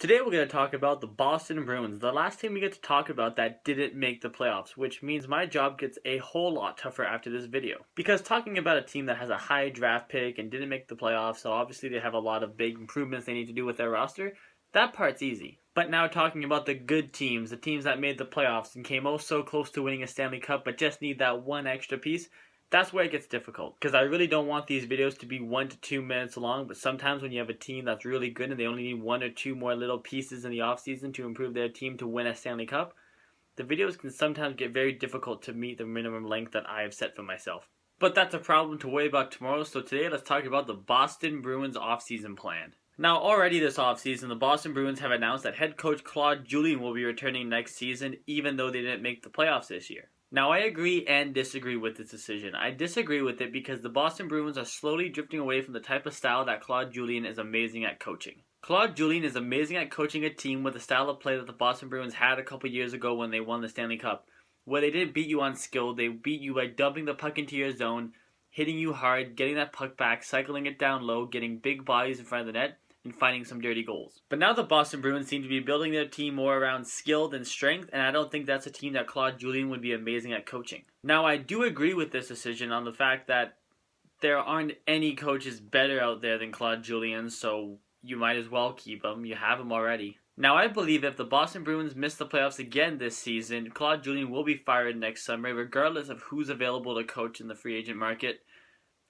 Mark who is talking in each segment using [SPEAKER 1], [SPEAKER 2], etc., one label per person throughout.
[SPEAKER 1] Today we're going to talk about the Boston Bruins, the last team we get to talk about that didn't make the playoffs, which means my job gets a whole lot tougher after this video. Because talking about a team that has a high draft pick and didn't make the playoffs, so obviously they have a lot of big improvements they need to do with their roster, that part's easy. But now talking about the good teams, the teams that made the playoffs and came oh so close to winning a Stanley Cup but just need that one extra piece, that's where it gets difficult, because I really don't want these videos to be 1 to 2 minutes long, but sometimes when you have a team that's really good and they only need 1 or 2 more little pieces in the offseason to improve their team to win a Stanley Cup, the videos can sometimes get very difficult to meet the minimum length that I have set for myself. But that's a problem to worry about tomorrow, so today let's talk about the Boston Bruins offseason plan. Now, already this offseason, the Boston Bruins have announced that head coach Claude Julien will be returning next season, even though they didn't make the playoffs this year. Now, I agree and disagree with this decision. I disagree with it because the Boston Bruins are slowly drifting away from the type of style that Claude Julien is amazing at coaching. Claude Julien is amazing at coaching a team with the style of play that the Boston Bruins had a couple years ago when they won the Stanley Cup, where they didn't beat you on skill, they beat you by dumping the puck into your zone, hitting you hard, getting that puck back, cycling it down low, getting big bodies in front of the net, and finding some dirty goals. But now the Boston Bruins seem to be building their team more around skill than strength, and I don't think that's a team that Claude Julien would be amazing at coaching. Now, I do agree with this decision on the fact that there aren't any coaches better out there than Claude Julien, so you might as well keep him. You have him already. Now, I believe if the Boston Bruins miss the playoffs again this season, Claude Julien will be fired next summer, regardless of who's available to coach in the free agent market.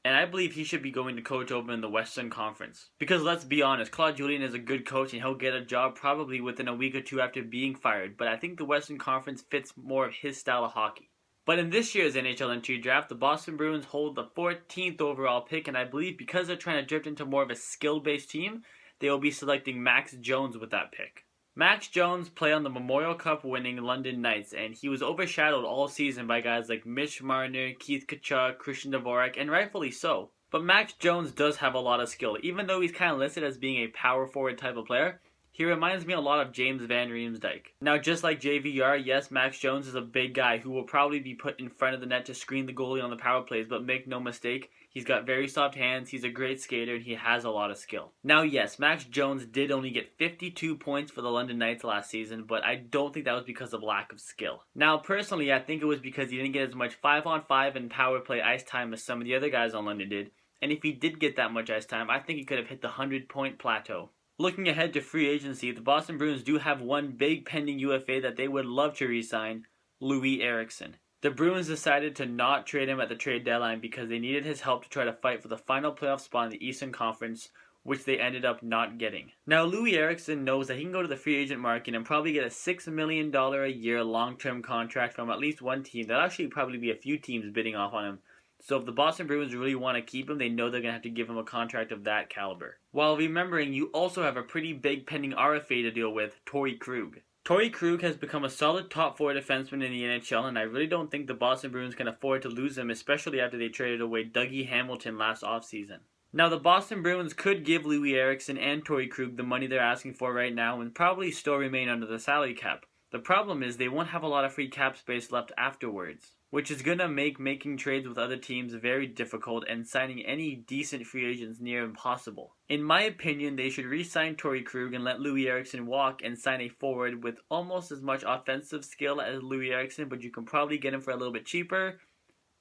[SPEAKER 1] And I believe he should be going to coach over in the Western Conference. Because let's be honest, Claude Julien is a good coach and he'll get a job probably within a week or two after being fired. But I think the Western Conference fits more of his style of hockey. But in this year's NHL entry draft, the Boston Bruins hold the 14th overall pick. And I believe because they're trying to drift into more of a skill-based team, they will be selecting Max Jones with that pick. Max Jones played on the Memorial Cup winning London Knights, and he was overshadowed all season by guys like Mitch Marner, Keith Tkachuk, Christian Dvorak, and rightfully so. But Max Jones does have a lot of skill. Even though he's kind of listed as being a power forward type of player, he reminds me a lot of James Van Riemsdyk. Now, just like JVR, yes, Max Jones is a big guy who will probably be put in front of the net to screen the goalie on the power plays, but make no mistake, he's got very soft hands, he's a great skater, and he has a lot of skill. Now, yes, Max Jones did only get 52 points for the London Knights last season, but I don't think that was because of lack of skill. Now, personally, I think it was because he didn't get as much 5-on-5 and power play ice time as some of the other guys on London did, and if he did get that much ice time, I think he could have hit the 100-point plateau. Looking ahead to free agency, the Boston Bruins do have one big pending UFA that they would love to re-sign, Loui Eriksson. The Bruins decided to not trade him at the trade deadline because they needed his help to try to fight for the final playoff spot in the Eastern Conference, which they ended up not getting. Now, Loui Eriksson knows that he can go to the free agent market and probably get a $6 million a year long-term contract from at least one team. There'll actually probably be a few teams bidding off on him. So if the Boston Bruins really want to keep him, they know they're going to have to give him a contract of that caliber. While remembering, you also have a pretty big pending RFA to deal with, Torrey Krug. Torrey Krug has become a solid top 4 defenseman in the NHL, and I really don't think the Boston Bruins can afford to lose him, especially after they traded away Dougie Hamilton last offseason. Now, the Boston Bruins could give Loui Eriksson and Torrey Krug the money they're asking for right now and probably still remain under the salary cap. The problem is they won't have a lot of free cap space left afterwards, which is going to make making trades with other teams very difficult and signing any decent free agents near impossible. In my opinion, they should re-sign Torrey Krug and let Loui Eriksson walk and sign a forward with almost as much offensive skill as Loui Eriksson, but you can probably get him for a little bit cheaper,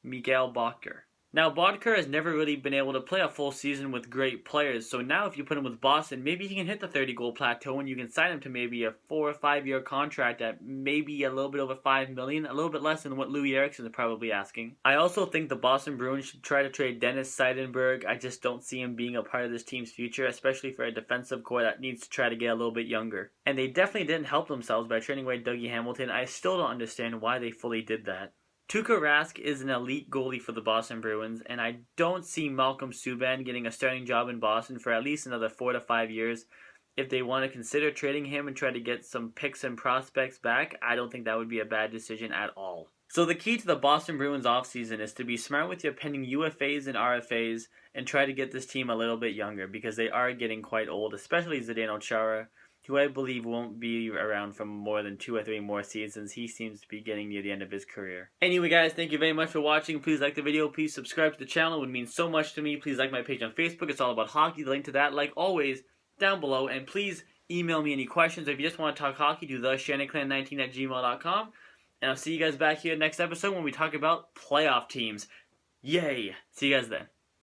[SPEAKER 1] Miguel Boedker. Now, Boedker has never really been able to play a full season with great players, so now if you put him with Boston, maybe he can hit the 30-goal plateau and you can sign him to maybe a 4 or 5 year contract at maybe a little bit over $5 million, a little bit less than what Loui Eriksson is probably asking. I also think the Boston Bruins should try to trade Dennis Seidenberg. I just don't see him being a part of this team's future, especially for a defensive core that needs to try to get a little bit younger. And they definitely didn't help themselves by trading away Dougie Hamilton. I still don't understand why they fully did that. Tuukka Rask is an elite goalie for the Boston Bruins, and I don't see Malcolm Subban getting a starting job in Boston for at least another 4 to 5 years. If they want to consider trading him and try to get some picks and prospects back, I don't think that would be a bad decision at all. So the key to the Boston Bruins offseason is to be smart with your pending UFAs and RFAs and try to get this team a little bit younger because they are getting quite old, especially Zdeno Chara, who I believe won't be around for more than 2 or 3 more seasons. He seems to be getting near the end of his career. Anyway, guys, thank you very much for watching. Please like the video. Please subscribe to the channel. It would mean so much to me. Please like my page on Facebook. It's all about hockey. The link to that, like always, down below. And please email me any questions. If you just want to talk hockey, do theshannonClan19@gmail.com. And I'll see you guys back here next episode when we talk about playoff teams. Yay! See you guys then.